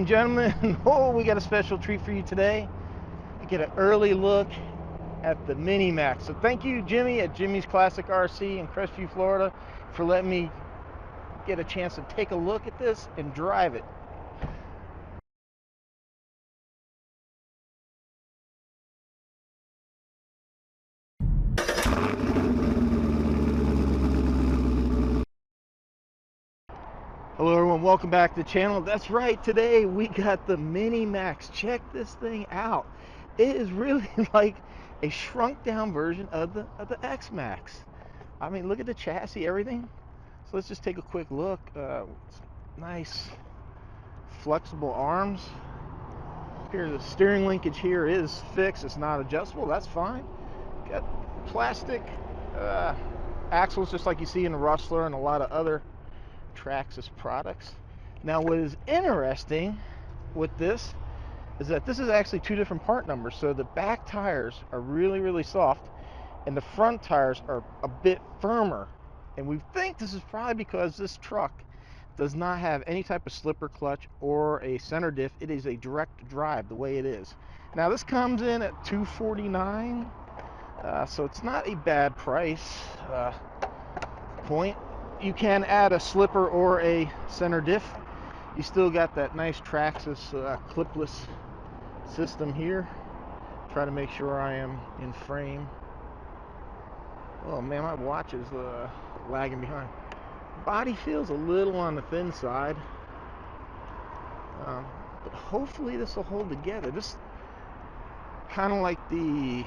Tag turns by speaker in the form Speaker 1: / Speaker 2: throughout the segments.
Speaker 1: and gentlemen, oh, we got a special treat for you today. We get an early look at the Mini Maxx. So thank you, Jimmy, at Jimmy's Classic RC in Crestview, Florida, for letting me get a chance to take a look at this and drive it. Hello everyone, welcome back to the channel. That's right, today we got the Mini Maxx. Check this thing out. It is really like a shrunk down version of the X-Max. I mean, look at the chassis, everything. So let's just take a quick look. Nice flexible arms. Here, the steering linkage here is fixed. It's not adjustable. That's fine. Got plastic axles just like you see in the Rustler and a lot of other Traxxas products. Now what is interesting with this is that this is actually two different part numbers. So the back tires are really soft and the front tires are a bit firmer, and we think this is probably because this truck does not have any type of slipper clutch or a center diff. It is a direct drive the way it is. Now this comes in at $249, so it's not a bad price point. You can add a slipper or a center diff. You still got that nice Traxxas clipless system here. Try to make sure I am in frame. Oh man, my watch is lagging behind. Body feels a little on the thin side, but hopefully this will hold together. This kind of like the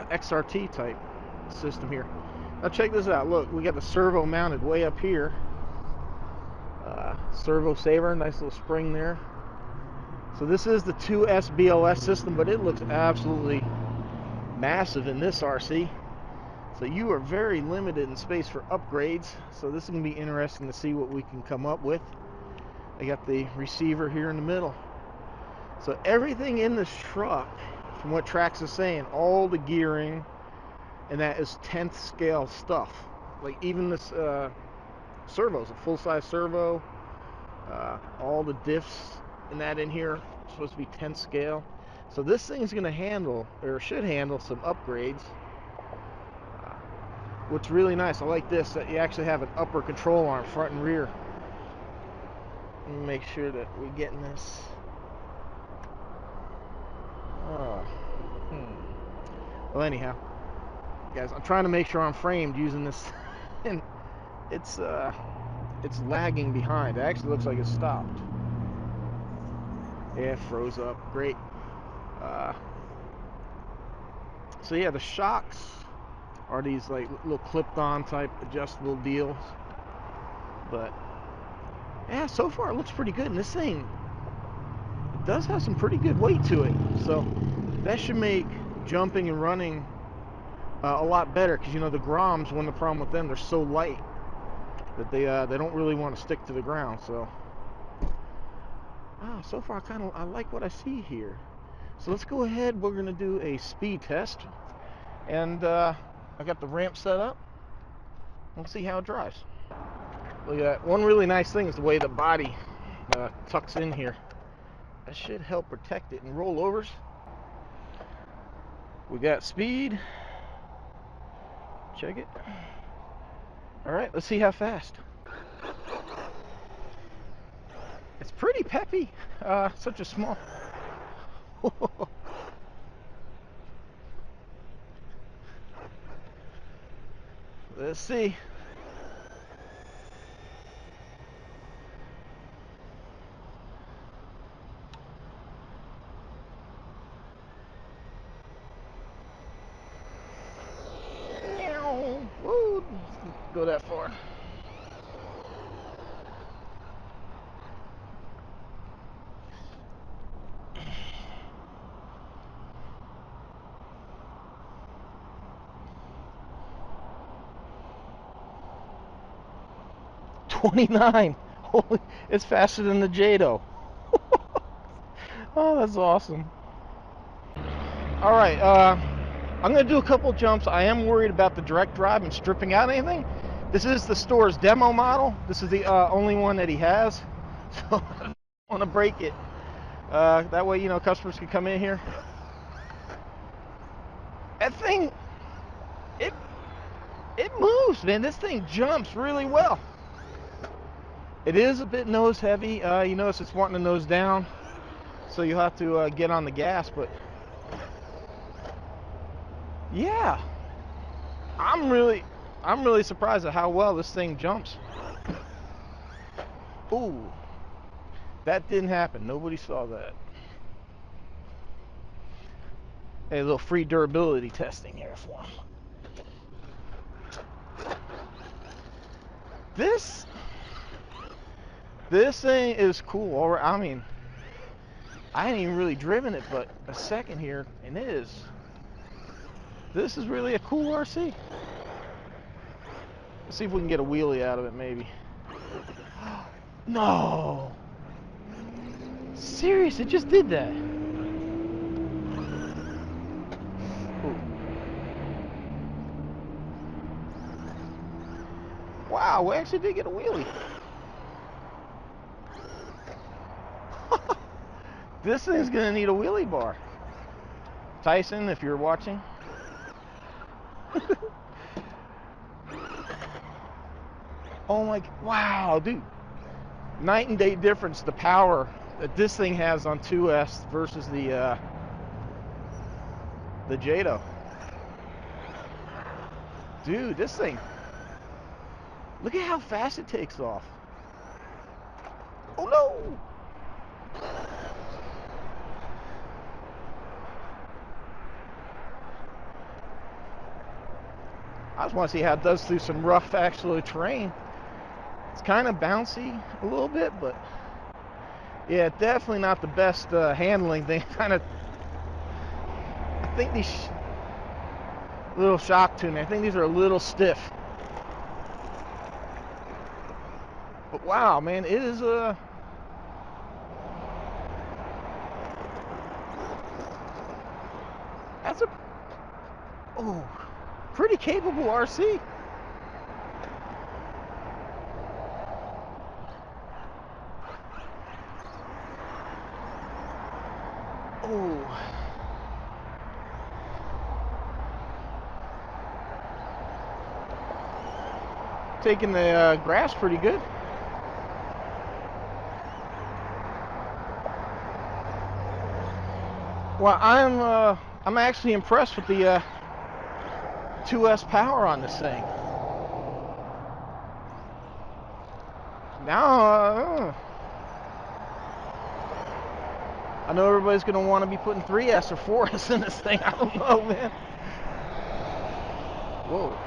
Speaker 1: XRT type system here. Now check this out. Look, we got the servo mounted way up here. Servo saver, nice little spring there. So this is the 2S BLS system, but it looks absolutely massive in this RC. So you are very limited in space for upgrades. So this is going to be interesting to see what we can come up with. I got the receiver here in the middle. So everything in this truck, from what Traxxas is saying, all the gearing, and that is 10th scale stuff. Like even this servo's a full-size servo. All the diffs and that in here are supposed to be 10th scale. So this thing's going to handle, or should handle, some upgrades. What's really nice, I like this, that you actually have an upper control arm, front and rear. Let me make sure that we're getting this. Well, anyhow, guys, I'm trying to make sure I'm framed using this, and it's lagging behind. It actually looks like it stopped. Yeah, it froze up. Great. So yeah, the shocks are these like little clipped-on type adjustable deals. But yeah, so far it looks pretty good. And this thing, it does have some pretty good weight to it. So that should make jumping and running a lot better, because you know the Groms, one of the problem with them, they're so light that they don't really want to stick to the ground. So so far I like what I see here. So let's go ahead, we're gonna do a speed test, and I got the ramp set up. We'll see how it drives. Look at that. One really nice thing is the way the body tucks in here. That should help protect it in rollovers. We got speed. Check it. All right, let's see how fast. It's pretty peppy. Such a small. Let's see. Woo, go that far. $29. Holy, it's faster than the Jado. Oh, that's awesome. All right, I'm gonna do a couple jumps. I am worried about the direct drive and stripping out anything. This is the store's demo model. This is the only one that he has, so I don't want to break it. That way, you know, customers can come in here. That thing, it it moves, man. This thing jumps really well. It is a bit nose heavy. You notice it's wanting to nose down, so you'll have to get on the gas. But yeah, I'm really surprised at how well this thing jumps. Ooh, that didn't happen. Nobody saw that. Hey, a little free durability testing here for him. This thing is cool. All right, I mean, I ain't even really driven it, but a second here, and this is really a cool RC. Let's see if we can get a wheelie out of it, maybe. No, serious, it just did that. Ooh. Wow, we actually did get a wheelie. This thing's gonna need a wheelie bar. Tyson, if you're watching. Oh my, wow, dude. Night and day difference, the power that this thing has on 2S versus the Jado. Dude, this thing, look at how fast it takes off. Oh no! I just want to see how it does through some rough actual terrain. It's kind of bouncy a little bit, but yeah, definitely not the best handling thing. Kind of, I think these little shock tuning, I think these are a little stiff. But wow, man, it is a that's a pretty capable RC. Oh, taking the grass pretty good. Well, I'm actually impressed with the 2S power on this thing. Now, I know everybody's going to want to be putting 3S or 4S in this thing. I don't know, man. Whoa.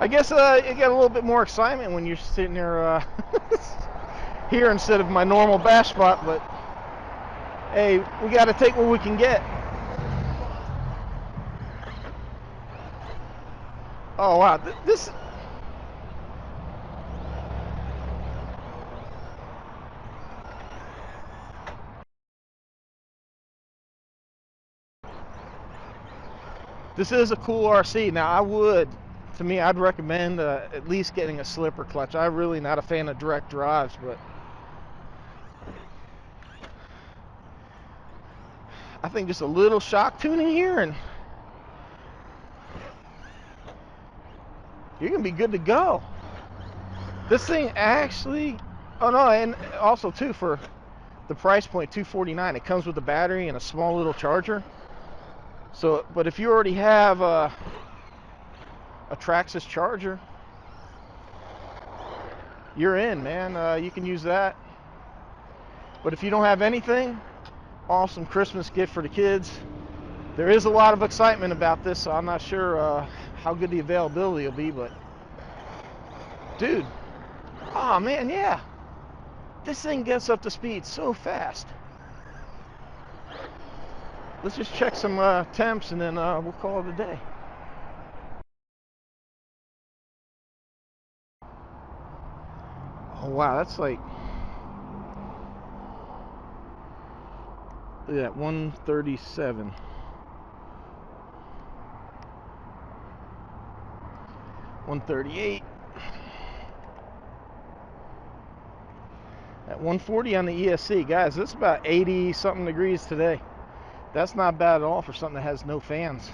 Speaker 1: I guess you get a little bit more excitement when you're sitting there here instead of my normal bash spot, but hey, we got to take what we can get. Oh wow, this is a cool RC. Now I'd recommend at least getting a slipper clutch. I'm really not a fan of direct drives, but I think just a little shock tuning here and you're gonna be good to go. This thing actually, oh no, and also too, for the price point, $249, it comes with a battery and a small little charger. So, but if you already have a Traxxas charger, you're in, man. You can use that. But if you don't have anything, awesome Christmas gift for the kids. There is a lot of excitement about this, so I'm not sure how good the availability will be, but dude, oh man, yeah, this thing gets up to speed so fast. Let's just check some temps and then we'll call it a day. Oh wow, that's like, look at that, 137. 138. At 140 on the ESC. Guys, it's about 80 something degrees today. That's not bad at all for something that has no fans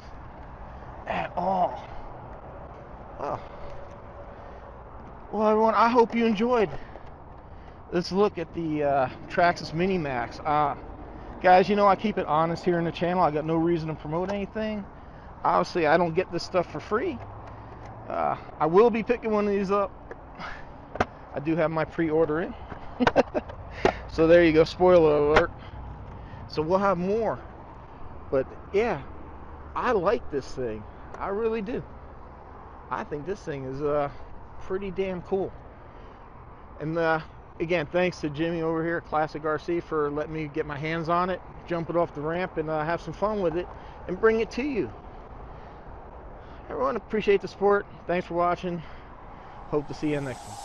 Speaker 1: at all. Oh. Well, everyone, I hope you enjoyed this look at the Traxxas Mini Maxx. Guys, you know I keep it honest here in the channel. I got no reason to promote anything. Obviously, I don't get this stuff for free. I will be picking one of these up. I do have my pre-order in. So there you go, spoiler alert. So we'll have more. But yeah, I like this thing. I really do. I think this thing is pretty damn cool. And again, thanks to Jimmy over here at Classic RC for letting me get my hands on it, jump it off the ramp, and have some fun with it and bring it to you. Everyone, appreciate the support. Thanks for watching. Hope to see you next one.